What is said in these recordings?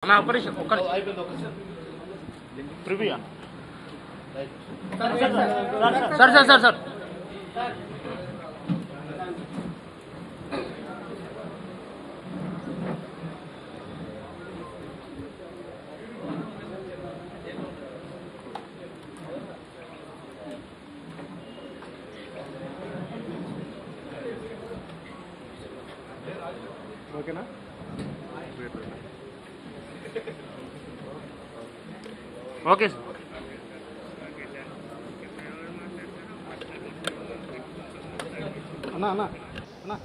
అన్న ఆపరేషన్ ఒక్క preview sir sir sir sir ఓకేనా ఓకే సార్ అన్నా అన్నా అన్నా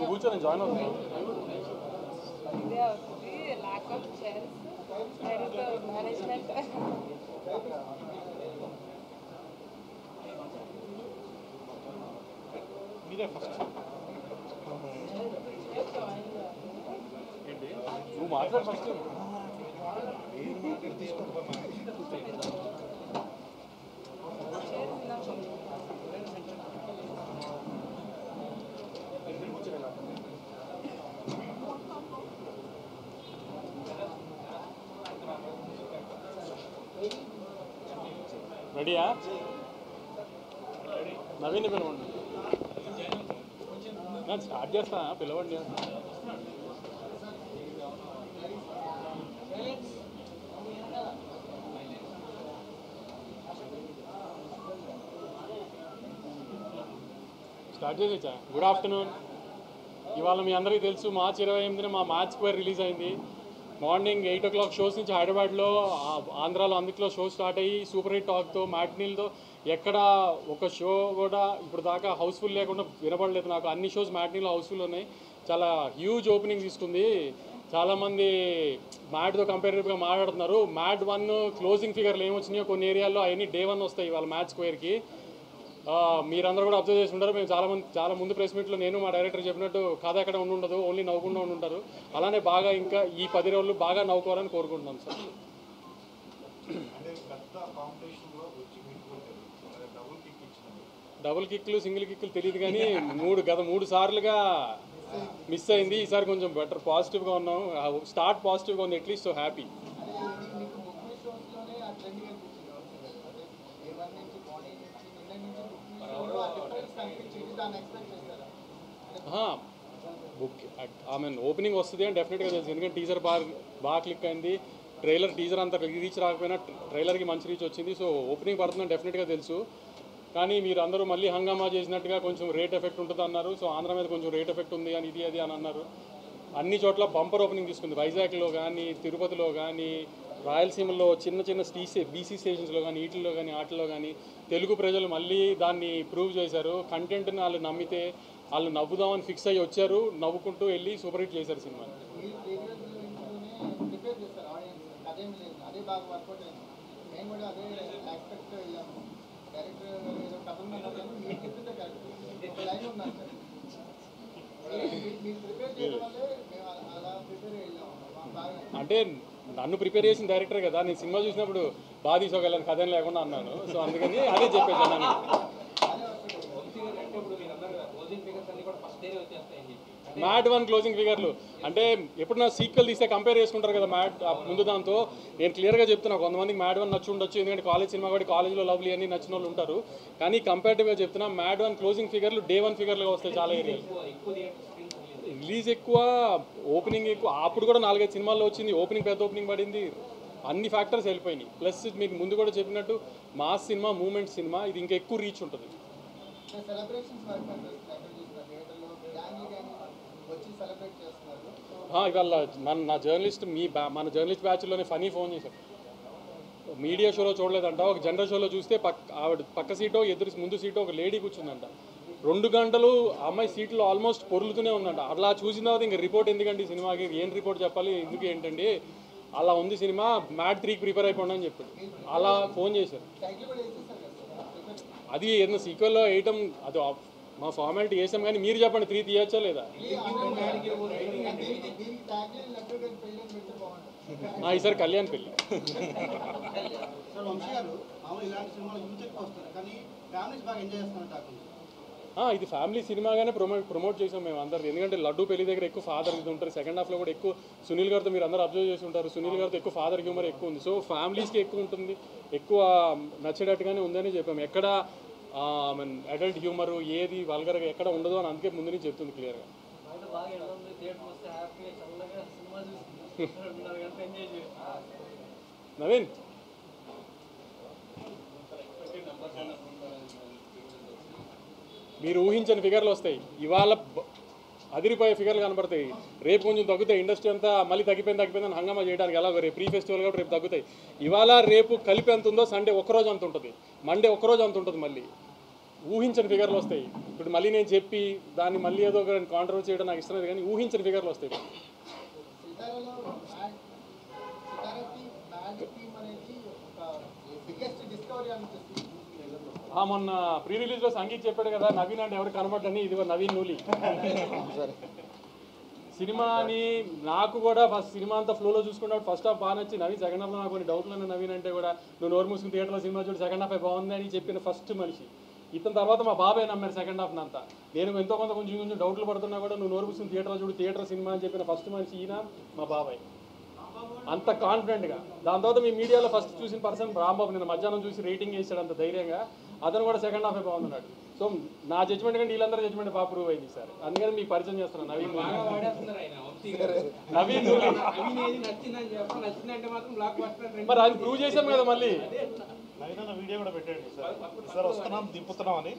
కూర్చొని జాయిన్ అవుతాను lack of chairs. There is a management. మీరే ఫస్ట్ నువ్వు మాట్లాడు ఫస్ట్ రెడీయా నవీన్ పిలవండి స్టార్ట్ చేస్తా పిలవండి స్టార్ట్ చేసేచ్చా గుడ్ ఆఫ్టర్నూన్. ఇవాళ మీ అందరికీ తెలుసు మార్చి 28న మా మ్యాచ్ స్క్వేర్ రిలీజ్ అయింది. మార్నింగ్ 8 o'clock షోస్ నుంచి హైదరాబాద్లో ఆంధ్రాలో అందులో షో స్టార్ట్ అయ్యి సూపర్ హిట్ టాక్తో మ్యాట్నీలతో ఎక్కడ ఒక షో కూడా ఇప్పుడు దాకా హౌస్ఫుల్ లేకుండా వినపడలేదు నాకు. అన్ని షోస్ మ్యాట్నీలో హౌస్ఫుల్ ఉన్నాయి. చాలా హ్యూజ్ ఓపెనింగ్ తీసుకుంది. చాలామంది మ్యాట్తో కంపేరేటివ్గా మాట్లాడుతున్నారు. మ్యాట్ 1 క్లోజింగ్ ఫిగర్లు ఏమొచ్చినాయో కొన్ని ఏరియాల్లో అవన్నీ డే 1 వస్తాయి వాళ్ళ మ్యాచ్ స్క్వేర్కి. మీరందరూ కూడా అబ్జర్వ్ చేసి ఉంటారు. మేము చాలా ముందు ప్రెస్ మీట్లో నేను మా డైరెక్టర్ చెప్పినట్టు కథ ఎక్కడ ఉండదు, ఓన్లీ నవ్వుకుండా ఉంటారు. అలానే బాగా ఇంకా ఈ 10 రోజులు బాగా నవ్వుకోవాలని కోరుకుంటున్నాం సార్. డబుల్ కిక్లు సింగిల్ కిక్లు తెలియదు కానీ గత 3 సార్లుగా మిస్ అయింది. ఈసారి కొంచెం బెటర్ పాజిటివ్గా ఉన్నాం. స్టార్ట్ పాజిటివ్గా ఉంది at least. So happy. Book opening వస్తుంది అని డెఫినెట్గా తెలుసు. ఎందుకంటే టీజర్ బాగా క్లిక్ అయింది. టీజర్ అంతా రీచ్ రాకపోయినా ట్రైలర్కి మంచి రీచ్ వచ్చింది. సో ఓపెనింగ్ పడుతుందని డెఫినెట్గా తెలుసు. కానీ మీరు అందరూ మళ్ళీ హంగామా చేసినట్టుగా కొంచెం రేట్ ఎఫెక్ట్ ఉంటుంది అన్నారు. సో ఆంధ్ర మీద కొంచెం రేట్ ఎఫెక్ట్ ఉంది అని ఇది అని అన్నారు. అన్ని చోట్ల బంపర్ ఓపెనింగ్ తీసుకుంది. వైజాగ్లో కానీ, తిరుపతిలో కానీ, రాయలసీమలో చిన్న బీసీ స్టేషన్స్లో కానీ, వీటిల్లో కానీ వాటిల్లో కానీ తెలుగు ప్రజలు మళ్ళీ దాన్ని ప్రూవ్ చేశారు. కంటెంట్ని వాళ్ళు నమ్మితే వాళ్ళు నవ్వుదామని ఫిక్స్ అయ్యి వచ్చారు. నవ్వుకుంటూ వెళ్ళి సూపర్ హిట్ చేశారు సినిమాని. అంటే నన్ను ప్రిపేర్ చేసిన డైరెక్టర్ కదా, నేను సినిమా చూసినప్పుడు బాగా తీసుకోగలను కథ లేకుండా అన్నాను. సో అందుకని అదే చెప్పేసాను. మ్యాట్ 1 క్లోజింగ్ ఫిగర్లు అంటే ఎప్పుడన్నా సీక్వెల్ తీస్తే కంపేర్ చేసుకుంటారు కదా మ్యాట్ ముందు దాంతో. నేను క్లియర్గా చెప్తున్నా, కొంతమందికి మ్యాట్ 1 నచ్చి ఉండొచ్చు, ఎందుకంటే కాలేజ్ సినిమా కూడా కాలేజ్లో లవ్లీ అని నచ్చిన వాళ్ళు ఉంటారు. కానీ కంపేరిటివ్గా చెప్తున్నా మ్యాట్ 1 క్లోజింగ్ ఫిగర్లు డే 1 ఫిగర్లుగా వస్తాయి చాలా ఏరియాలు. రిలీజ్ ఎక్కువ, ఓపెనింగ్ ఎక్కువ. అప్పుడు కూడా 4-5 సినిమాల్లో వచ్చింది. ఓపెనింగ్ పెద్ద ఓపెనింగ్ పడింది. అన్ని ఫ్యాక్టర్స్ వెళ్ళిపోయినాయి. ప్లస్ మీకు ముందు కూడా చెప్పినట్టు మాస్ సినిమా, మూమెంట్ సినిమా, ఇది ఇంకా ఎక్కువ రీచ్ ఉంటుంది. ఇవాళ నా జర్నలిస్ట్ మన జర్నలిస్ట్ బ్యాచ్లోనే ఫనీ ఫోన్ చేశారు. మీడియా షోలో చూడలేదంట, ఒక జనరల్ షోలో చూస్తే ఆవిడ పక్క సీటో ముందు సీటో ఒక లేడీ కూర్చుందంట. 2 గంటలు ఆ అమ్మాయి సీట్లో ఆల్మోస్ట్ పొరులుతూనే ఉందంట. అలా చూసిన తర్వాత ఇంకా రిపోర్ట్ ఎందుకండి ఈ సినిమాకి, ఏం రిపోర్ట్ చెప్పాలి, ఎందుకు ఏంటండి అలా ఉంది సినిమా, మ్యాట్ 3కి ప్రిపేర్ అయిపోండి అని చెప్పాడు. అలా ఫోన్ చేశారు. అది ఏదైనా సీక్వెల్లో వేయటం అది మా ఫార్మాలిటీ చేసాం. కానీ మీరు చెప్పండి 3 తీయచ్చా లేదా? ఈసారి కళ్యాణ్ పెళ్ళి. ఇది ఫ్యామిలీ సినిమాగానే ప్రమోట్ చేసాం మేము అందరు. ఎందుకంటే లడ్డు పెళ్లి దగ్గర ఎక్కువ ఫాదర్ ఇది ఉంటారు. సెకండ్ హాఫ్లో కూడా ఎక్కువ సునీల్ గారితో మీరు అందరూ అబ్జర్వ్ చేసి ఉంటారు. సునీల్ గారితో ఎక్కువ ఫాదర్ హ్యూమర్ ఎక్కువ ఉంది. సో ఫ్యామిలీస్కి ఎక్కువ ఉంటుంది, ఎక్కువ నచ్చేటట్టుగానే ఉందని చెప్పాము. ఎక్కడ మీన్ అడల్ట్ హ్యూమరు ఏది వల్గర్గా ఎక్కడ ఉండదు అని అందుకే ముందు నుంచి చెప్తుంది క్లియర్గా. నవీన్ మీరు ఊహించని ఫిగర్లు వస్తాయి. ఇవాళ అదిరిపోయే ఫిగర్లు కనబడతాయి. రేపు కొంచెం తగ్గుతాయి. ఇండస్ట్రీ అంతా మళ్ళీ తగ్గిపోయిందని హంగామా చేయడానికి ఎలా రేపు ప్రీ ఫెస్టివల్ కాబట్టి రేపు తగ్గుతాయి. ఇవాళ రేపు కలిపి ఎంత ఉందో సండే ఒక్కరోజు అంత ఉంటుంది, మండే ఒక్కరోజు అంత ఉంటుంది. మళ్ళీ ఊహించని ఫిగర్లు వస్తాయి. ఇప్పుడు మళ్ళీ నేను చెప్పి దాన్ని మళ్ళీ ఏదో ఒక కాంట్రవర్సీ చేయడం నాకు ఇష్టం లేదు, కానీ ఊహించని ఫిగర్లు వస్తాయి. మొన్న ప్రీ రిలీజ్లో సంగీత్ చెప్పాడు కదా, నవీన్ అంటే ఎవరు కనబడ్డని. ఇది నవీన్ నూలి సినిమాని నాకు కూడా ఫస్ట్ సినిమా అంతా ఫ్లోలో చూసుకున్నాడు. ఫస్ట్ హాఫ్ బాగా నచ్చి నవీన్ సెకండ్ హాఫ్లో నాకు కొన్ని డౌట్లు ఉన్నాయి. నవీన్ అంటే కూడా నువ్వు నోరు మూసుకుని థియేటర్లో సినిమా చూడు సెకండ్ హాఫ్ బాగుంది అని చెప్పిన ఫస్ట్ మనిషి ఇతని. తర్వాత మా బాబాయ్ నమ్మారు సెకండ్ హాఫ్ అంతా. నేను ఎంతో కొంచెం డౌట్లు పడుతున్నా కూడా నువ్వు నోరు మూసుకుని థియేటర్లో చూడు థియేటర్ సినిమా అని చెప్పిన ఫస్ట్ మనిషి ఈయన మా బాబాయ్, అంత కాన్ఫిడెంట్గా. దాని తర్వాత మీ మీడియాలో ఫస్ట్ చూసిన పర్సన్ రాంబాబు, నేను మధ్యాహ్నం చూసి రేటింగ్ వేసాడు అంత ధైర్యంగా. అతను కూడా సెకండ్ హాఫే బాగున్నాడు. సో నా జడ్జ్మెంట్ కంటే వీళ్ళందరూ జడ్జ్మెంట్ బాగా ప్రూవ్ అయింది సార్. అందుకని మీకు పరిచయం చేస్తున్నాను నవీన్ మరి అది ప్రూవ్ చేసాం కదా. మళ్ళీ వీడియో కూడా పెట్టండి సార్ వస్తున్నాం దింపుతున్నాం అని.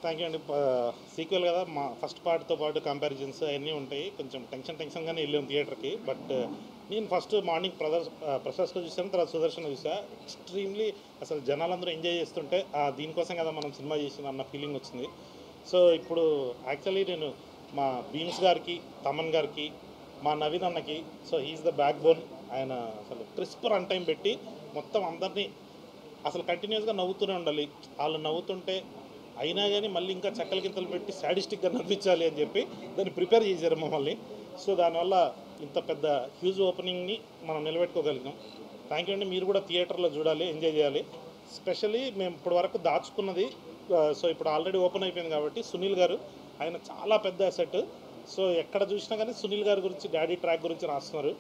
థ్యాంక్ యూ అండి. సీక్వెల్ కదా, మా ఫస్ట్ పార్ట్తో పాటు కంపారిజన్స్ అవన్నీ ఉంటాయి. కొంచెం టెన్షన్గానే వెళ్ళాం థియేటర్కి. బట్ నేను ఫస్ట్ మార్నింగ్ ప్రశాస్గా చూసాను, తర్వాత సుదర్శన్ చూసా. ఎక్స్ట్రీమ్లీ అసలు జనాలందరూ ఎంజాయ్ చేస్తుంటే దీనికోసం కదా మనం సినిమా చేసింది అన్న ఫీలింగ్ వచ్చింది. సో ఇప్పుడు యాక్చువల్లీ నేను మా భీమ్స్ గారికి, తమన్ గారికి, మా నవీన్ అన్నకి, so he's the backbone. ఆయన అసలు క్రిస్ప్ రన్ టైం పెట్టి మొత్తం అందరినీ అసలు కంటిన్యూస్గా నవ్వుతూనే ఉండాలి. వాళ్ళు నవ్వుతుంటే అయినా కానీ మళ్ళీ ఇంకా చక్కల గింతలు పెట్టి సాడిస్టిక్గా నవ్వించాలి అని చెప్పి దాన్ని ప్రిపేర్ చేశారు మమ్మల్ని. సో దానివల్ల ఇంత పెద్ద హ్యూజ్ ఓపెనింగ్ని మనం నిలబెట్టుకోగలిగాం. థ్యాంక్ యూ అండి. మీరు కూడా థియేటర్లో చూడాలి, ఎంజాయ్ చేయాలి. స్పెషల్లీ మేము ఇప్పటి వరకు దాచుకున్నది, సో ఇప్పుడు ఆల్రెడీ ఓపెన్ అయిపోయింది కాబట్టి సునీల్ గారు ఆయన చాలా పెద్ద అసెట్. సో ఎక్కడ చూసినా కానీ సునీల్ గారి గురించి, డాడీ ట్రాక్ గురించి రాస్తున్నారు.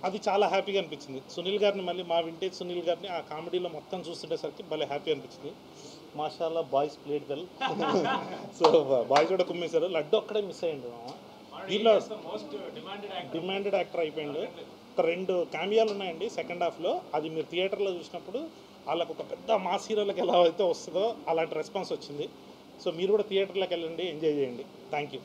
అది చాలా హ్యాపీగా అనిపించింది. సునీల్ గారిని మళ్ళీ మా వింటేజ్ సునీల్ గారిని ఆ కామెడీలో మొత్తం చూస్తుండేసరికి భలే హ్యాపీ అనిపించింది. మాషాల్లా boys played well. So boys కూడా కుమ్మేశారు. లడ్డు ఒక్కడే మిస్ అయ్యిండు. దీనిలో డిమాండెడ్ యాక్టర్ అయిపోయిండు. ఒక 2 క్యామియాలు ఉన్నాయండి సెకండ్ హాఫ్లో. అది మీరు థియేటర్లో చూసినప్పుడు వాళ్ళకు ఒక పెద్ద మాస్ హీరోలకు ఎలా అయితే వస్తుందో అలాంటి రెస్పాన్స్ వచ్చింది. సో మీరు కూడా థియేటర్లోకి వెళ్ళండి, ఎంజాయ్ చేయండి. Thank you.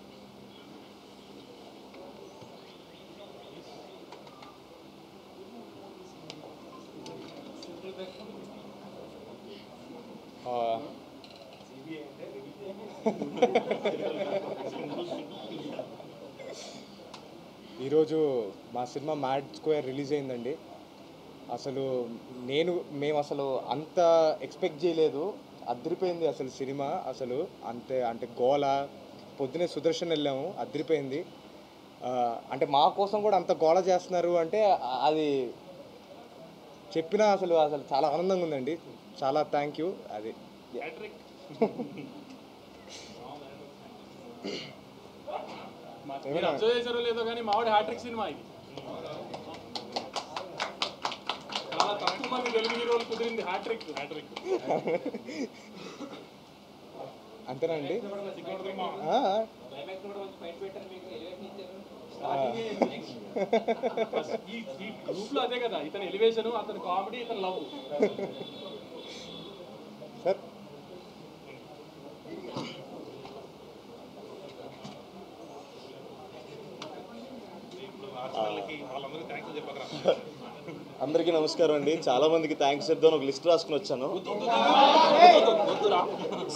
ఈరోజు మా సినిమా మ్యాడ్ స్క్వేర్ రిలీజ్ అయిందండి. అసలు మేము అసలు అంత ఎక్స్పెక్ట్ చేయలేదు. అదిరిపోయింది అసలు సినిమా. అసలు అంటే గోల. పొద్దునే సుదర్శన్ వెళ్ళాము, అదిరిపోయింది. అంటే మా కోసం కూడా అంత గోల చేస్తున్నారు అంటే అది చెప్పినా అసలు చాలా ఆనందంగా ఉందండి. చాలా థ్యాంక్ యూ. అది అబ్జర్వ్ చేశారో లేదో కానీ మావాడి హ్యాట్రిక్ సినిమా ఇది. చాలా తక్కువ మంది తెలుగు హీరోలు కుదిరింది హ్యాట్రిక్. అంతేనండి. ఈ గ్రూప్ లో అదే కదా, ఇతని ఎలివేషన్, అతని కామెడీ, ఇతని లవ్. సార్ అందరికీ నమస్కారం అండి. చాలామందికి థ్యాంక్స్ చెప్దాను ఒక లిస్ట్ రాసుకుని వచ్చాను.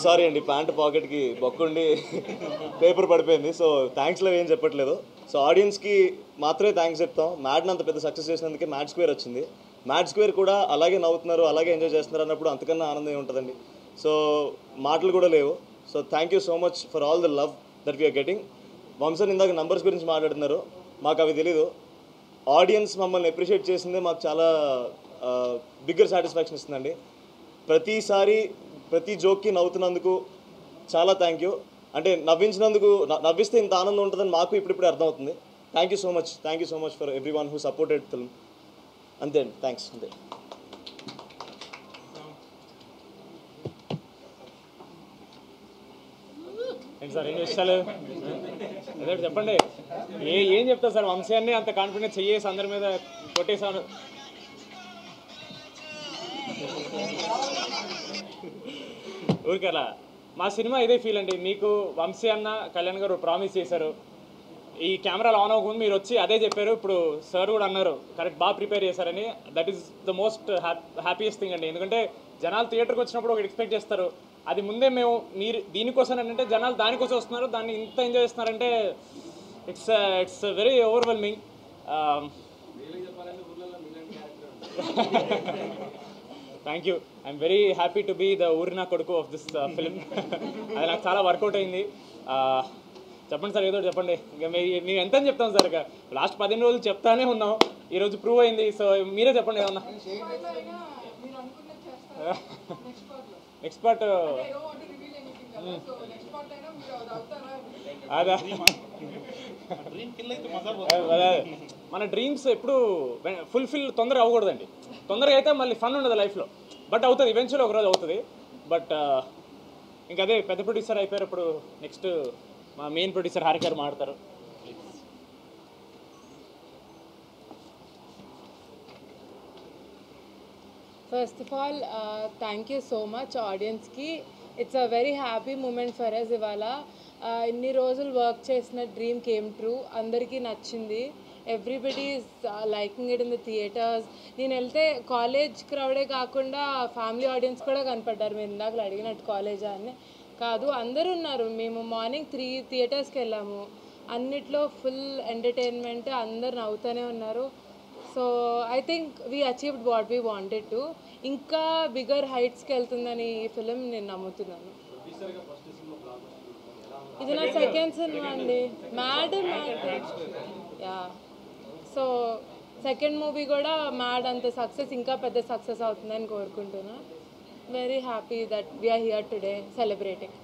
సారీ అండి, ప్యాంట్ పాకెట్కి బొక్కుండి పేపర్ పడిపోయింది. సో థ్యాంక్స్లో ఏం చెప్పట్లేదు. సో ఆడియన్స్కి మాత్రమే థ్యాంక్స్ చెప్తాం. మ్యాడ్ని అంత పెద్ద సక్సెస్ చేసినందుకే మ్యాడ్ స్క్వేర్ వచ్చింది. మ్యాడ్ స్క్వేర్ కూడా అలాగే నవ్వుతున్నారు, అలాగే ఎంజాయ్ చేస్తున్నారు అన్నప్పుడు అంతకన్నా ఆనందం ఉంటుందండి. సో మాటలు కూడా లేవు. So thank you so much for all the love that we are getting. Vamshan ఇందాక నంబర్స్ గురించి మాట్లాడుతున్నారు, మాకు అవి తెలీదు. ఆడియన్స్ మమ్మల్ని అప్రిషియేట్ చేసిందే మాకు చాలా బిగ్గర్ సాటిస్ఫాక్షన్ ఇస్తుందండి. ప్రతిసారి ప్రతి జోక్కి నవ్వుతున్నందుకు చాలా థ్యాంక్ యూ. అంటే నవ్వించినందుకు, నవ్విస్తే ఇంత ఆనందం ఉంటుందని మాకు ఇప్పుడిప్పుడే అర్థమవుతుంది. Thank you so much for every one who supported film. అంతే అండి, థ్యాంక్స్. అంతే. ఏంటి సార్, ఏం విషయాలు అదే చెప్పండి. ఏం చెప్తారు సార్, వంశాన్ని అంత కాన్ఫిడెన్స్ చెయ్యేసి అందరి మీద కొట్టేశాను. ఊరికలా మా సినిమా ఇదే ఫీల్ అండి. మీకు వంశీ అన్న, కళ్యాణ్ గారు ప్రామిస్ చేశారు, ఈ కెమెరాలు ఆన్ అవ్వకుండా మీరు వచ్చి అదే చెప్పారు. ఇప్పుడు సార్ కూడా అన్నారు కరెక్ట్, బాగా ప్రిపేర్ చేశారని. That is the most happiest thing అండి. ఎందుకంటే జనాలు థియేటర్కి వచ్చినప్పుడు ఒకటి ఎక్స్పెక్ట్ చేస్తారు, అది ముందే మేము మీరు దీనికోసం ఏంటంటే జనాలు దానికోసం వస్తున్నారు, దాన్ని ఇంత ఎంజాయ్ చేస్తున్నారంటే it's very overwhelming. Thank you. I'm very happy to be the ఊరినా కొడుకు ఆఫ్ దిస్ ఫిల్మ్. అది నాకు చాలా వర్కౌట్ అయింది. చెప్పండి సార్, ఏదో చెప్పండి. ఇక మేము ఎంత అని చెప్తాం సార్, ఇక లాస్ట్ 15 రోజులు చెప్తానే ఉన్నాం, ఈరోజు ప్రూవ్ అయింది. సో మీరే చెప్పండి ఏమన్నా. నెక్స్ట్ పార్ట్ అదా, మన డ్రీమ్స్ ఎప్పుడు ఫుల్ఫిల్ తొందరగా అవ్వకూడదండి. తొందరగా అయితే మళ్ళీ ఫన్ ఉండదు లైఫ్లో, బట్ అవుతుంది ఈవెన్చువల్లీ ఒకరోజు అవుతుంది. బట్ ఇంకా అదే పెద్ద ప్రొడ్యూసర్ అయిపోయారు. ఇప్పుడు నెక్స్ట్ మా మెయిన్ ప్రొడ్యూసర్ హారిక గారు మాట్లాడతారు. First of all thank you so much ఆడియన్స్కి. It's a very happy moment for us. ఇవాళ ఇన్ని రోజులు వర్క్ చేసిన డ్రీమ్ కేమ్ ట్రూ. అందరికీ నచ్చింది. Everybody is liking it in the theatres. నేను వెళ్తే కాలేజ్ క్రౌడే కాకుండా ఫ్యామిలీ ఆడియన్స్ కూడా కనపడ్డారు. మీరు ఇందాక అడిగినట్టు కాలేజా అని కాదు, అందరూ ఉన్నారు. మేము మార్నింగ్ 3 థియేటర్స్కి వెళ్ళాము. అన్నిట్లో ఫుల్ ఎంటర్టైన్మెంట్, అందరు నవ్వుతూనే ఉన్నారు. So I think we achieved what we wanted to. ఇంకా బిగ్గర్ హైట్స్కి వెళ్తుందని ఈ ఫిలిం నేను నమ్ముతున్నాను. ఇది నా సెకండ్ సినిమా అండి, Mad. Yeah, so second movie కూడా మ్యాడ్ అంత సక్సెస్, ఇంకా పెద్ద సక్సెస్ అవుతుందని కోరుకుంటున్నా. Very happy that we're here today celebrating.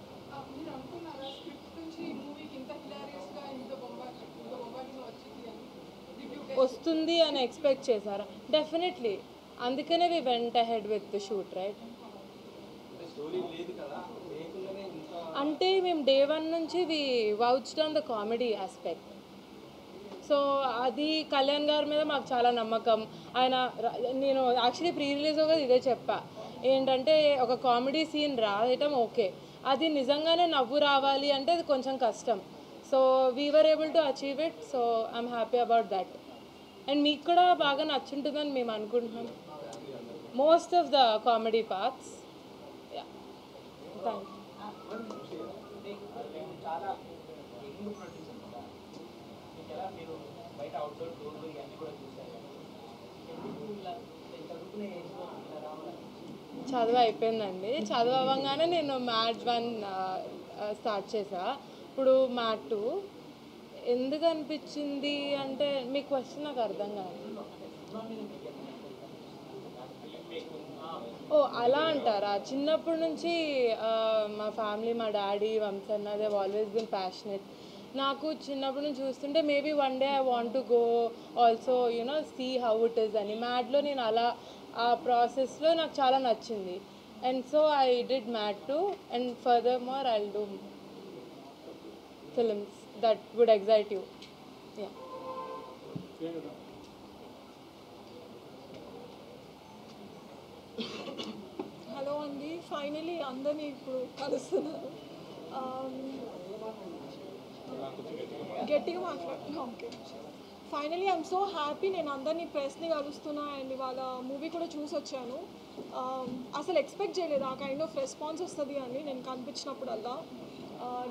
వస్తుంది అని ఎక్స్పెక్ట్ చేశారా? డెఫినెట్లీ, అందుకనే we went ahead with the shoot, right? అంటే మేము డే 1 నుంచి we vouched on the comedy aspect. So అది కళ్యాణ్ గారి మీద మాకు చాలా నమ్మకం. నేను యాక్చువల్లీ ప్రీ రిలీజ్ కూడా ఇదే చెప్పా, ఏంటంటే ఒక కామెడీ సీన్ రాయటం ఓకే, అది నిజంగానే నవ్వు రావాలి అంటే అది కొంచెం కష్టం. So we were able to achieve it. So I'm happy about that. And మీకు కూడా బాగా నచ్చుంటుందని మేము అనుకుంటున్నాం, most of the comedy parts. Yeah, thank you. చదువు అయిపోయిందండి. చదువు అవ్వగానే నేను మ్యాథ్ 1 స్టార్ట్ చేసా. ఇప్పుడు మ్యాథ్ 2 ఎందుకు అనిపించింది అంటే, మీ క్వశ్చన్ నాకు అర్థం కాదు. ఓ అలా అంటారా? చిన్నప్పటి నుంచి మా ఫ్యామిలీ, మా డాడీ, వంశన్న, దే ఆల్వేస్ బిన్ ప్యాషనెట్. నాకు చిన్నప్పటి నుంచి చూస్తుంటే maybe one day I want to go also see how it is అని. మ్యాథ్లో నేను అలా ఆ ప్రాసెస్లో నాకు చాలా నచ్చింది. And so I did math 2 and further more I will do films that would excite you. Yeah. Hello అండి, ఫైనలీ అందరినీ ఇప్పుడు కలుస్తున్నారు. గట్టిగా మాట్లాడుతున్నా. Okay, finally I'm so happy. నేను అందరినీ ప్రెస్ని కలుస్తున్నా అండ్ ఇవాళ మూవీ కూడా చూసి వచ్చాను. అసలు ఎక్స్పెక్ట్ చేయలేదు ఆ కైండ్ ఆఫ్ రెస్పాన్స్ వస్తుంది అని. నేను కనిపించినప్పుడల్లా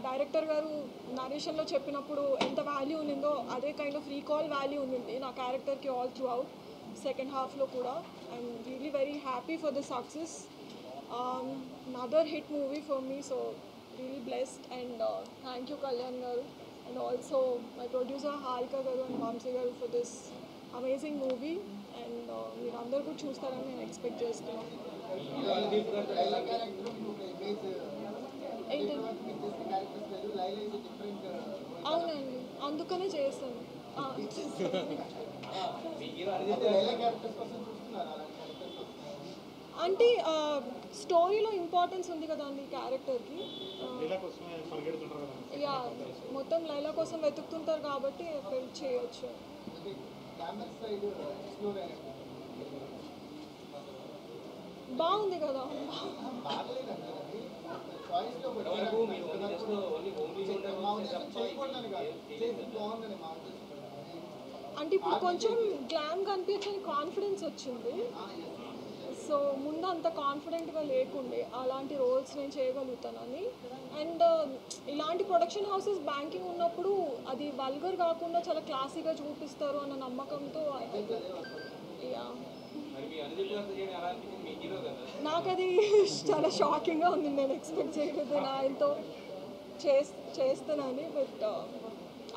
డైరెక్టర్ గారు నరేషన్లో చెప్పినప్పుడు ఎంత వాల్యూ ఉండిందో అదే కైండ్ ఆఫ్ రీకాల్ వాల్యూ ఉండింది నా క్యారెక్టర్కి ఆల్ త్రూ అవుట్ సెకండ్ హాఫ్లో కూడా. I'm really very happy for the success. another hit movie for me, so really blessed. And thank you Kalyan garu and also my producer Harika గారు and Vamsi గారు for this amazing movie. And మీరు అందరూ కూడా చూస్తారని నేను expect చేస్తున్నాను. అవునండి, అందుకనే చేస్తాను. అంటే స్టోరీలో ఇంపార్టెన్స్ ఉంది కదా అండి క్యారెక్టర్కి. యా, మొత్తం లైలా కోసం వెతుకుతుంటారు కాబట్టి ఫిల్ చేయొచ్చు. బాగుంది కదా. అంటే ఇప్పుడు కొంచెం గ్లామ్ కనిపించని కాన్ఫిడెన్స్ వచ్చింది. సో ముందు అంత కాన్ఫిడెంట్గా లేకుండే అలాంటి రోల్స్ నేను చేయగలుగుతానని. అండ్ ఇలాంటి ప్రొడక్షన్ హౌసెస్ బ్యాంకింగ్ ఉన్నప్పుడు అది వల్గర్ కాకుండా చాలా క్లాసీగా చూపిస్తారు అన్న నమ్మకంతో నాకు అది చాలా షాకింగ్గా ఉంది. నేను ఎక్స్పెక్ట్ చేయలేదు నేను ఆయనతో చేస్తానని. బట్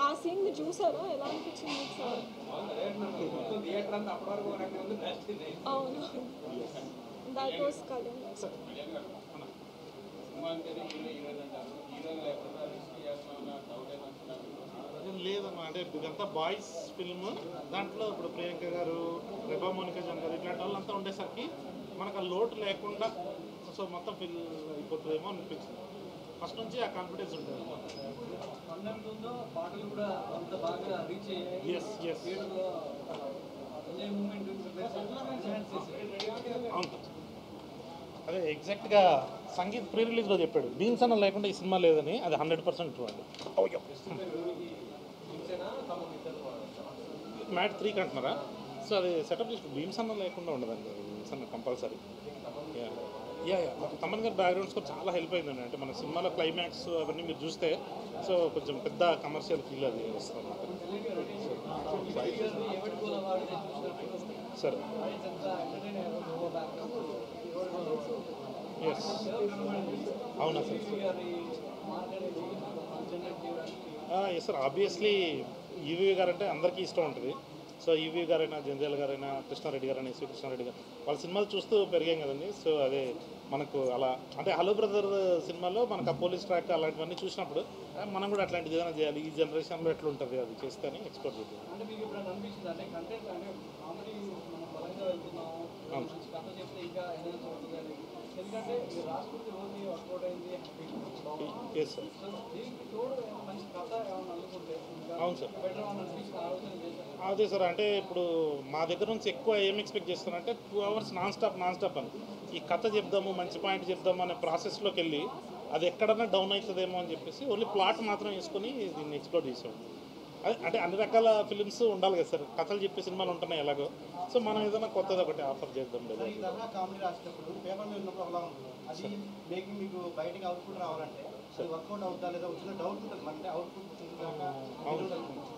ఆ సీన్ మీరు చూసారా, ఎలా అనిపించింది సార్? అవును, దట్ వాస్ కళ్యాణ్. లేదమ్మా, అంటే ఇదంతా బాయ్స్ ఫిల్మ్. దాంట్లో ఇప్పుడు ప్రియాంక గారు, రెబా మోనికా జన్ గారు ఇట్లాంటి వాళ్ళంతా ఉండేసరికి మనకు ఆ లోటు లేకుండా సో మొత్తం ఫిల్ అయిపోతుందేమో అనిపించింది. ఫస్ట్ నుంచి ఆ కాన్ఫిడెన్స్ ఉంటుంది. ఎస్ ఎస్ అవును, అదే ఎగ్జాక్ట్గా సంగీత్ ప్రీ రిలీజ్లో చెప్పాడు, బీన్స్ అన్న లేకుండా ఈ సినిమా లేదని. అది 100% ట్రూ అండి. మ్యాట్ 3 అంటున్నారా? సో అది సెటప్ చేసి బీమ్స్ అన్న లేకుండా ఉండదండి. బీమ్స్ అన్న కంపల్సరీ. యా తమన్ గారి బ్యాక్గ్రౌండ్స్ కూడా చాలా హెల్ప్ అయిందండి. అంటే మన సినిమాలో క్లైమాక్స్ అవన్నీ మీరు చూస్తే సో కొంచెం పెద్ద కమర్షియల్ ఫీల్ అది వస్తుంది అన్నమాట. సరే ఎస్ అవునా సార్? ఎస్ సార్, ఆబ్వియస్లీ ఈవీ గారు అంటే అందరికీ ఇష్టం ఉంటుంది. సో ఈవీ గారైనా, జంధ్యాల గారైనా, కృష్ణారెడ్డి గారైనా, ఎస్వి కృష్ణారెడ్డి గారు వాళ్ళ సినిమాలు చూస్తూ పెరిగాం కదండి. సో అదే మనకు అలా అంటే హలో బ్రదర్ సినిమాలో మనకు ఆ పోలీస్ ట్రాక్ అలాంటివన్నీ చూసినప్పుడు మనం కూడా అట్లాంటిది ఏదైనా చేయాలి, ఈ జనరేషన్లో ఎట్లా ఉంటుంది అది చేస్తే అని ఎక్స్ప్లోర్ చేద్దాం. ఎస్ సార్, అవును సార్. అదే సార్, అంటే ఇప్పుడు మా దగ్గర నుంచి ఎక్కువ ఏం ఎక్స్పెక్ట్ చేస్తానంటే 2 hours నాన్ స్టాప్ అని ఈ కథ చెప్దాము, మంచి పాయింట్ చెప్దాము అనే ప్రాసెస్లోకి వెళ్ళి అది ఎక్కడన్నా డౌన్ అవుతుందేమో అని చెప్పేసి ఓన్లీ ప్లాట్ మాత్రం వేసుకొని దీన్ని ఎక్స్ప్లోర్ చేసాం. అదే అంటే అన్ని రకాల ఫిలిమ్స్ ఉండాలి కదా సార్, కథలు చెప్పే సినిమాలు ఉంటున్నాయి ఎలాగో. సో మనం ఏదైనా కొత్తది ఒకటి ఆఫర్ చేద్దాం లేదా. కామెడీ రాసేటప్పుడు పేపర్ మీద ఉన్నప్పుడు అలా ఉంటుంది, అది మేకింగ్ మీకు బయటకి అవుట్పుట్ రావాలంటే అది వర్కౌట్ అవుతా లేదా వచ్చిన డౌట్ ఉంటుంది. అంటే అవుట్పుట్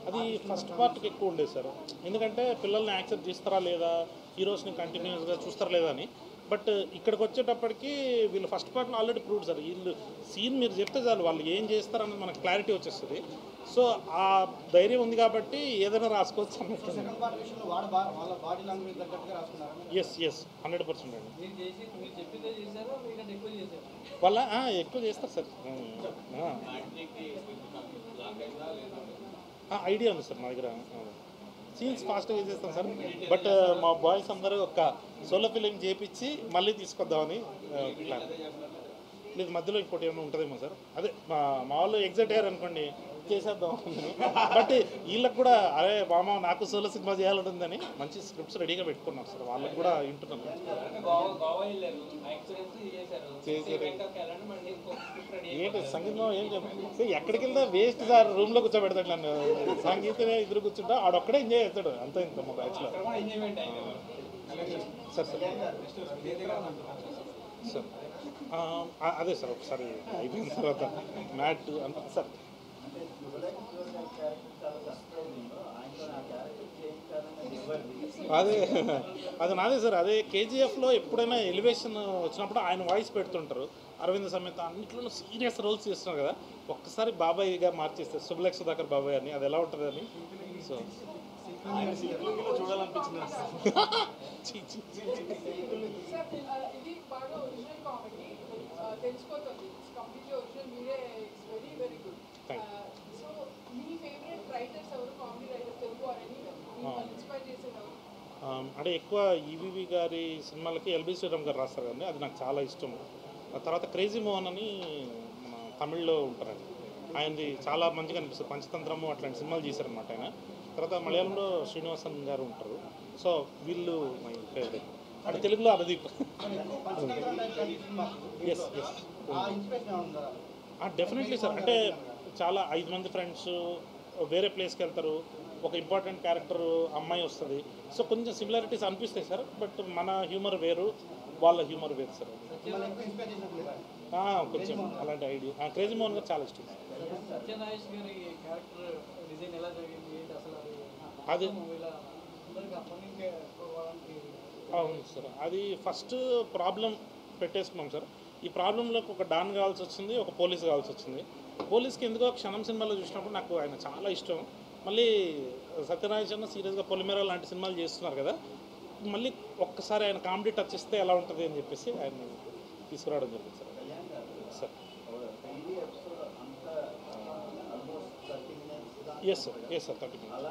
అది ఫస్ట్ పార్ట్కి ఎక్కువ ఉండేది సార్, ఎందుకంటే పిల్లల్ని యాక్సెప్ట్ చేస్తారా లేదా, హీరోస్ని కంటిన్యూస్గా చూస్తారా లేదా అని. బట్ ఇక్కడికి వచ్చేటప్పటికి వీళ్ళు ఫస్ట్ పార్ట్లో ఆల్రెడీ ప్రూవ్డ్ సార్. వీళ్ళు సీన్ మీరు చెప్తే చాలు వాళ్ళు ఏం చేస్తారని మనకు క్లారిటీ వచ్చేస్తుంది. సో ఆ ధైర్యం ఉంది కాబట్టి ఏదైనా రాసుకోవచ్చు అన్నట్టు. ఎస్ 100% అండి. వాళ్ళ ఎక్కువ చేస్తారు సార్. ఐడియా ఉంది సార్ మా దగ్గర. సీన్స్ ఫాస్ట్గా చేసేస్తాం సార్. బట్ మా బాయ్స్ అందరూ ఒక సోలో ఫిలిం చేపించి మళ్ళీ తీసుకొద్దామని ప్లాన్. లేదు మధ్యలో ఇంకోటి ఏమైనా ఉంటుందేమో సార్. అదే మా వాళ్ళు ఎగ్జైట్ అయ్యారు అనుకోండి, చేసేద్దాం. బట్ వీళ్ళకి కూడా అరే మామ నాకు సోలో సినిమా చేయాలంటుందని మంచి స్క్రిప్ట్స్ రెడీగా పెట్టుకున్నారు సార్. వాళ్ళకి కూడా వింటున్నాను. ఏంటి సంగీతం ఏం చెప్పి ఎక్కడికి వెళ్తా వేస్ట్ సార్, రూమ్లో కూర్చోబెడతాడు నన్ను. సంగీతమే ఎదురు కూర్చుంటా ఆడొక్కడే ఎంజాయ్ చేస్తాడు అంత ఇంత మా బ్యాచ్లో. సార్ సార్ అదే సార్ ఒకసారి అయిపోయిన తర్వాత మ్యాట్ అంత సార్ అదే అది నాదే సార్. అదే కేజీఎఫ్లో ఎప్పుడైనా ఎలివేషన్ వచ్చినప్పుడు ఆయన వాయిస్ పెడుతుంటారు. అరవింద్ సమేత అన్నింటిలో సీరియస్ రోల్స్ చేస్తున్నారు కదా, ఒక్కసారి బాబాయ్గా మార్చేస్తారు శుభలేఖ సుధాకర్ బాబాయ్ అని, అది ఎలా ఉంటుందని. సో చూడాలనిపించింది. ఇది బాగా ఒరిజినల్ కామెడీ తెలిసిపోతుంది. కంప్లీట్లీ ఒరిజినల్, మీరే it's very very good. So మీ ఫేవరెట్ రైటర్స్ ఎవరు, comedy writers Telugu or any inspire చేసేవారు? అంటే ఎక్కువ ఈవీవి గారి సినిమాలకి ఎల్బి శ్రీరామ్ గారు రాస్తారు కదండి, అది నాకు చాలా ఇష్టం. ఆ తర్వాత క్రేజీ మోహన్ అని మన తమిళ్లో ఉంటారండి, ఆయనది చాలా మంచిగా అనిపిస్తుంది. పంచతంత్రము అట్లాంటి సినిమాలు చేశారనమాట ఆయన. తర్వాత మలయాళంలో శ్రీనివాసన్ గారు ఉంటారు. సో వీళ్ళు మై ఫేవరెట్. అంటే తెలుగులో Anudeep. Yes yes definitely sir. అంటే చాలా 5 మంది ఫ్రెండ్స్ వేరే ప్లేస్కి వెళ్తారు, ఒక ఇంపార్టెంట్ క్యారెక్టర్ అమ్మాయి వస్తుంది. సో కొంచెం సిమిలారిటీస్ అనిపిస్తాయి సార్, బట్ మన హ్యూమర్ వేరు, వాళ్ళ హ్యూమర్ వేరు సార్. కొంచెం అలాంటి ఐడియా. క్రేజీ మోహన్ గారు చాలా ఇష్టం. అది అవును సార్. అది ఫస్ట్ ప్రాబ్లం పెట్టేసుకున్నాం సార్. ఈ ప్రాబ్లంలోకి ఒక డాన్ కావాల్సి వచ్చింది, ఒక పోలీస్ కావాల్సి వచ్చింది. పోలీస్కి ఎందుకో క్షణం సినిమాలో చూసినప్పుడు నాకు ఆయన చాలా ఇష్టం. మళ్ళీ సత్యనారాయణ సీరియస్గా పొలిమేర లాంటి సినిమాలు చేస్తున్నారు కదా, మళ్ళీ ఒక్కసారి ఆయన కామెడీ టచ్ ఇస్తే ఎలా ఉంటుంది అని చెప్పేసి ఆయన తీసుకురావడం జరిగింది sir. Sir yes sir, yes sir 30 minutes.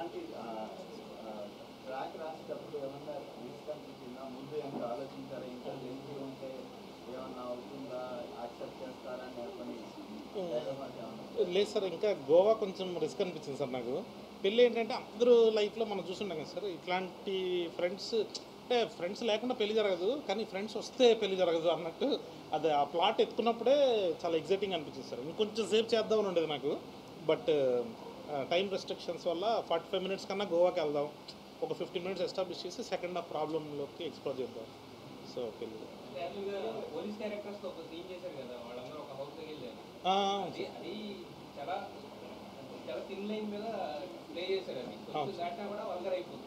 లేదు సార్, ఇంకా గోవా కొంచెం రిస్క్ అనిపించింది సార్ నాకు. పెళ్ళి ఏంటంటే అందరూ లైఫ్లో మనం చూస్తుంటాం కదా సార్, ఇట్లాంటి ఫ్రెండ్స్ అంటే ఫ్రెండ్స్ లేకుండా పెళ్లి జరగదు, కానీ ఫ్రెండ్స్ వస్తే పెళ్లి జరగదు అన్నట్టు అది ఆ ప్లాట్ ఎత్తుకున్నప్పుడే చాలా ఎగ్జైటింగ్ అనిపించింది సార్. ఇంకొంచెం సేపు చేద్దామని ఉండేది నాకు, బట్ టైం రెస్ట్రిక్షన్స్ వల్ల 45 minutes కన్నా గోవాకి వెళ్దాం, ఒక 15 minutes ఎస్టాబ్లిష్ చేసి సెకండ్ హాఫ్ ప్రాబ్లంలోకి ఎక్స్ప్లోర్ చేద్దాం. సో పెళ్ళి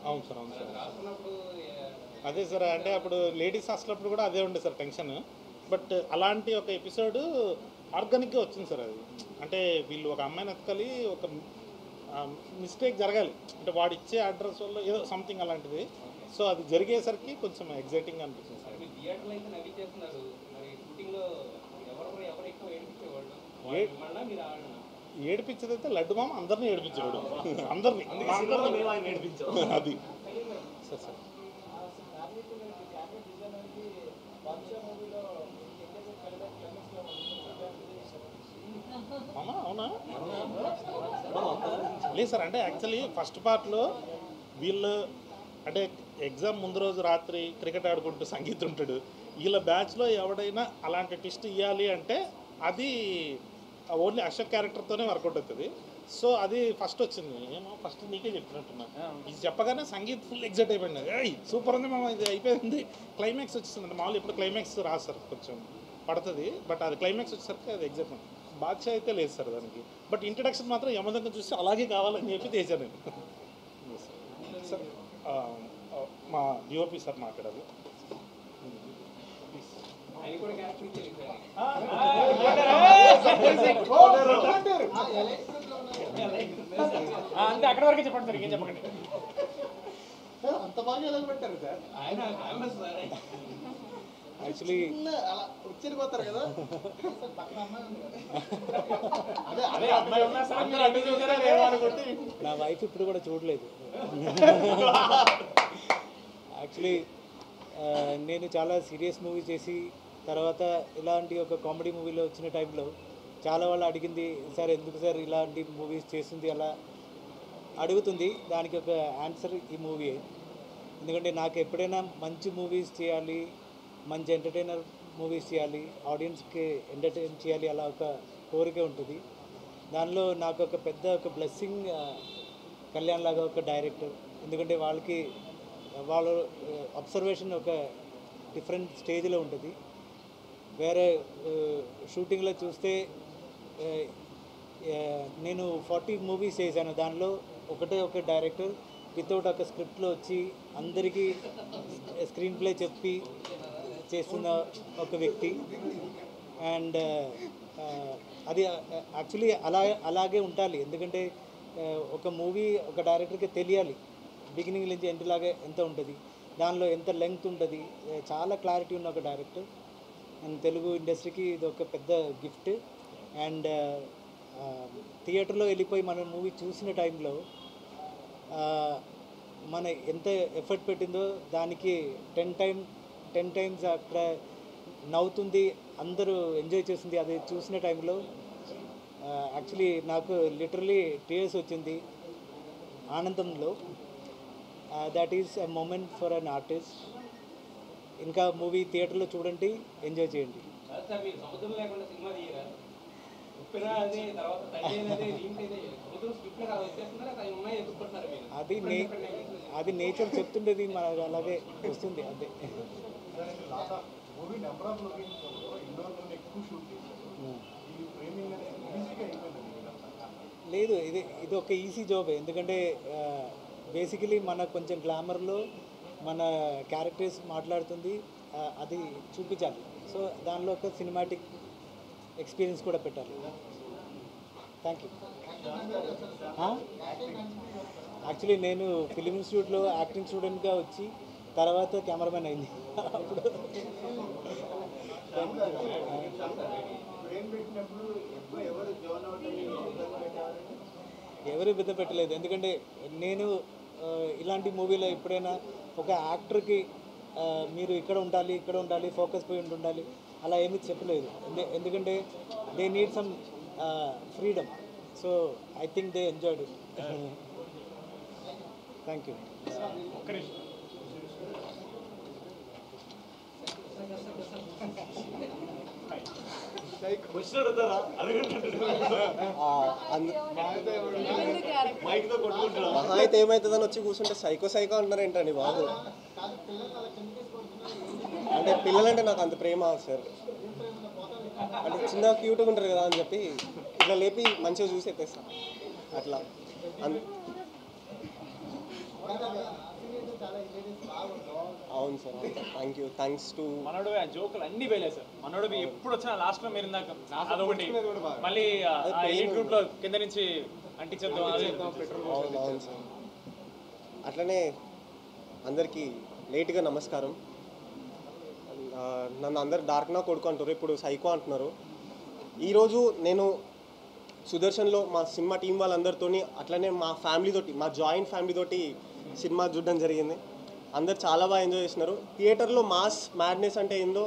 అవును సార్, అవును సార్. అదే సార్, అంటే అప్పుడు లేడీస్ హాస్టల్ కూడా అదే ఉండే సార్ టెన్షన్. బట్ అలాంటి ఒక ఎపిసోడ్ ఆర్గానిక్గా వచ్చింది సార్. అది అంటే వీళ్ళు ఒక అమ్మాయిని ఎత్తుకలి, ఒక మిస్టేక్ జరగాలి, అంటే వాడు ఇచ్చే అడ్రస్ వల్ల ఏదో సంథింగ్ అలాంటిది. సో అది జరిగేసరికి కొంచెం ఎగ్జైటింగ్ అనిపించింది సార్. ఏడిపించేదైతే లడ్డు మామ అందరినీ ఏడిపించేవాడు, అందరినీ అది సార్. సార్ అవునా? లేదు సార్, అంటే యాక్చువల్లీ ఫస్ట్ పార్ట్లో వీళ్ళు అంటే ఎగ్జామ్ ముందు రోజు రాత్రి క్రికెట్ ఆడుకుంటూ సంగీతం ఉంటాడు. వీళ్ళ బ్యాచ్లో ఎవడైనా అలాంటి ట్విస్ట్ ఇవ్వాలి అంటే అది ఓన్లీ అశోక్ క్యారెక్టర్తోనే వర్కౌట్ అవుతుంది. సో అది ఫస్ట్ వచ్చింది. ఏమో ఫస్ట్ నీకే చెప్పినట్టున్నా, ఇది చెప్పగానే సంగీత్ ఫుల్ ఎగ్జైట్ అయిపోయింది. సూపర్ ఉంది మామ, ఇది అయిపోయింది. క్లైమాక్స్ వచ్చేసింది అంటే మామూలు ఎప్పుడు క్లైమాక్స్ రాదు సార్, కొంచెం పడుతుంది. బట్ అది క్లైమాక్స్ వచ్చేసరికి అది ఎగ్జైట్మెంట్. బాద్షా అయితే లేదు సార్ దానికి, బట్ ఇంట్రడక్షన్ మాత్రం యమదంగా చూసి అలాగే కావాలని చెప్పి చేశాను నేను. సార్ మా డిఓపి సార్ మాట్లాడాలి. అంతే, అక్కడ వరకే చెప్పండి సార్, ఏం చెప్పకండి. అంత బాగా ఎలా పెట్టారు సార్? యాక్చువల్లీ అలా వచ్చేపోతారు కదా. నా వైఫ్ ఇప్పుడు కూడా చూడలేదు. యాక్చువల్లీ నేను చాలా సీరియస్ మూవీ చేసి తర్వాత ఇలాంటి ఒక కామెడీ మూవీలో వచ్చిన టైంలో చాలా వాళ్ళు అడిగింది, సార్ ఎందుకు సార్ ఇలాంటి మూవీస్ చేస్తుంది అలా అడుగుతుంది. దానికి ఒక ఆన్సర్ ఈ మూవీ. ఎందుకంటే నాకు ఎప్పుడైనా మంచి మూవీస్ చేయాలి, మంచి ఎంటర్టైనర్ మూవీస్ చేయాలి, ఆడియన్స్కి ఎంటర్టైన్ చేయాలి, అలా ఒక కోరిక ఉంటుంది. దానిలో నాకు ఒక పెద్ద ఒక బ్లెస్సింగ్ కళ్యాణ్ లాగా ఒక డైరెక్టర్. ఎందుకంటే వాళ్ళకి వాళ్ళ అబ్జర్వేషన్ ఒక డిఫరెంట్ స్టేజ్లో ఉంటుంది. వేరే షూటింగ్లో చూస్తే నేను 40 మూవీస్ చేశాను, దానిలో ఒకటే ఒక డైరెక్టర్ వితౌట్ ఒక స్క్రిప్ట్లో వచ్చి అందరికీ స్క్రీన్ ప్లే చెప్పి చేస్తున్న ఒక వ్యక్తి. అండ్ అది యాక్చువల్లీ అలాగే ఉండాలి. ఎందుకంటే ఒక మూవీ ఒక డైరెక్టర్కి తెలియాలి బిగినింగ్ నుంచి ఎండ్ లాగా ఎంత ఉంటుంది, దానిలో ఎంత లెంగ్త్ ఉంటుంది. చాలా క్లారిటీ ఉన్న ఒక డైరెక్టర్. అండ్ తెలుగు ఇండస్ట్రీకి ఇది ఒక పెద్ద గిఫ్ట్. అండ్ థియేటర్లో వెళ్ళిపోయి మనం మూవీ చూసిన టైంలో మన ఎంత ఎఫర్ట్ పెట్టిందో దానికి 10 టైమ్స్ అక్కడ నవ్వుతుంది, అందరూ ఎంజాయ్ చేస్తుంది. అది చూసిన టైంలో యాక్చువల్లీ నాకు లిటరలీ టీయర్స్ వచ్చింది ఆనందంలో. That is a moment for an artist. ఇంకా మూవీ థియేటర్లో చూడండి, ఎంజాయ్ చేయండి. అది నేచర్ చెప్తుండేది, మనకు అలాగే వస్తుంది అంతే. లేదు, ఇది ఒక ఈజీ జాబ్. ఎందుకంటే బేసికలీ మన కొంచెం గ్లామర్లో మన క్యారెక్టర్స్ మాట్లాడుతుంది, అది చూపించాలి. సో దానిలో ఒక సినిమాటిక్ ఎక్స్పీరియన్స్ కూడా పెట్టాలి. Thank you. యాక్చువల్లీ నేను ఫిలిం ఇన్స్టిట్యూట్లో యాక్టింగ్ స్టూడెంట్గా వచ్చి తర్వాత కెమెరామెన్ అయింది. అప్పుడు ఎవరు బిద్ద పెట్టలేదు. ఎందుకంటే నేను ఇలాంటి మూవీలో ఎప్పుడైనా ఒక యాక్టర్కి మీరు ఇక్కడ ఉండాలి ఫోకస్ పాయింట్ ఉండాలి అలా ఏమీ చెప్పలేదు. ఎందుకంటే they need some freedom. So I think they enjoyed it. Thank you. మహా అయితే ఏమవుతుందని వచ్చి కూర్చుంటే సైకో అంటున్నారు ఏంటండి బాబు? అంటే పిల్లలంటే నాకు అంత ప్రేమ సార్. అంటే చిన్న క్యూట్గా ఉంటారు కదా అని చెప్పి ఇట్లా లేపి మంచిగా చూసి ఎత్తేస్తాను అట్లా. అవును sir, thank you. Thanks to మనోడు ఆ జోకులు అన్ని వేయలేదు సార్. మనోడు ఎప్పుడు వచ్చినా లాస్ట్లో మీరు ఇందాక అదొకటి మళ్ళీ ఎయిట్ గ్రూప్లో కింద నుంచి అంటించద్దు. అవును సార్. అట్లనే అందరికీ లేట్గా నమస్కారం. నన్ను అందరు డార్క్నా కొడుకు అంటారు, ఇప్పుడు సైకో అంటున్నారు. ఈరోజు నేను సుదర్శన్లో మా సినిమా టీం వాళ్ళందరితో అట్లనే మా ఫ్యామిలీతోటి, మా జాయింట్ ఫ్యామిలీతోటి సినిమా చూడడం జరిగింది. అందరు చాలా బాగా ఎంజాయ్ చేసినారు. థియేటర్లో మాస్ మ్యాడ్నెస్ అంటే ఏందో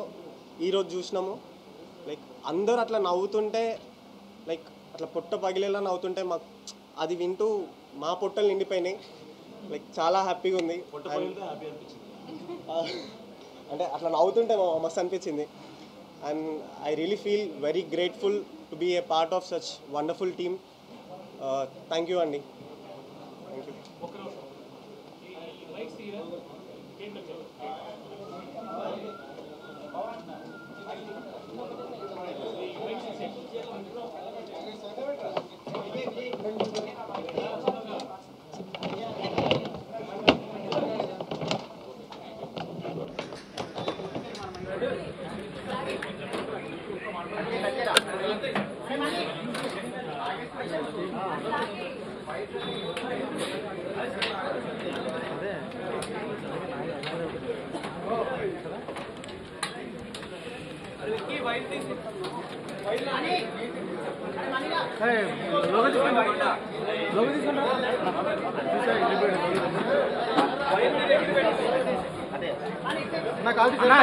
ఈరోజు చూసినాము. లైక్ అందరూ అట్లా నవ్వుతుంటే, లైక్ అట్లా పొట్ట పగిలేలా నవ్వుతుంటే మాకు అది వింటూ మా పొట్టలు నిండిపోయినాయి. లైక్ చాలా హ్యాపీగా ఉంది. అంటే అట్లా నవ్వుతుంటే మస్తు అనిపించింది. And I really feel very grateful to be a part of such wonderful team. Thank you అండి. Thank you.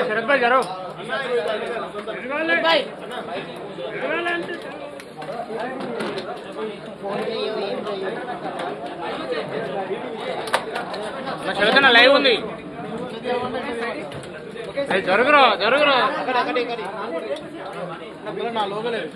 శరత్ భాయ్ గారు శరత్ లైవ్ ఉంది. జరుగురా నా లోగలేదు.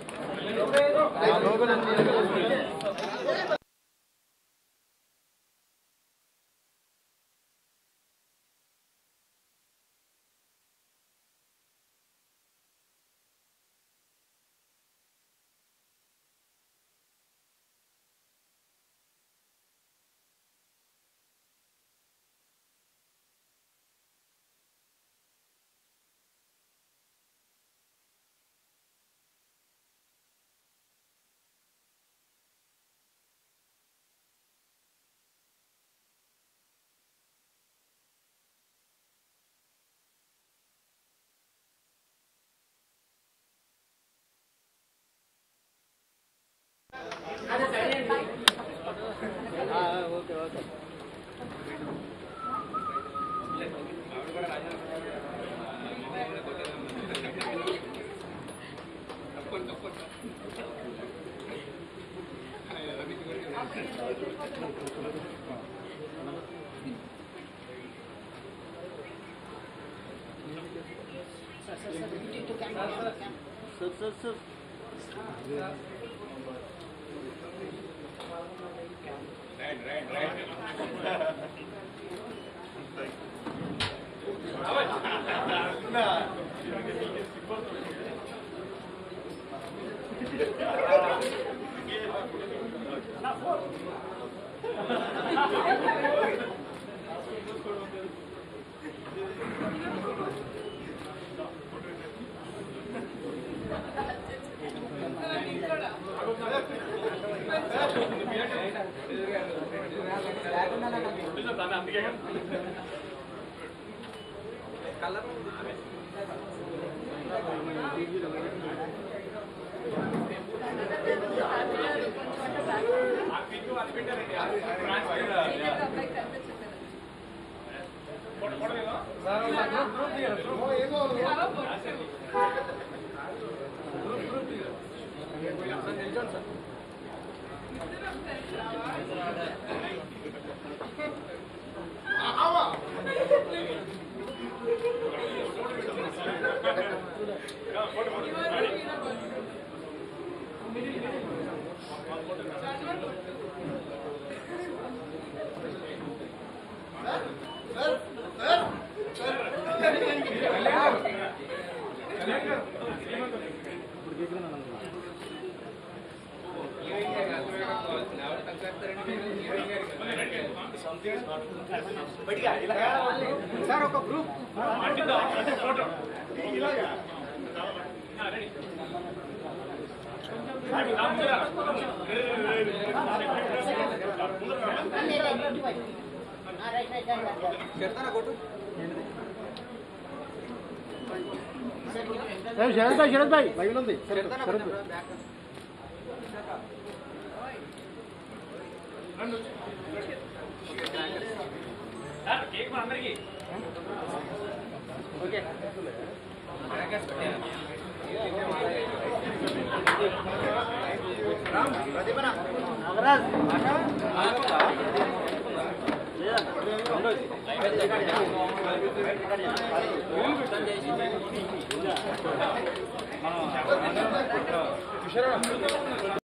శరత్ భాయ్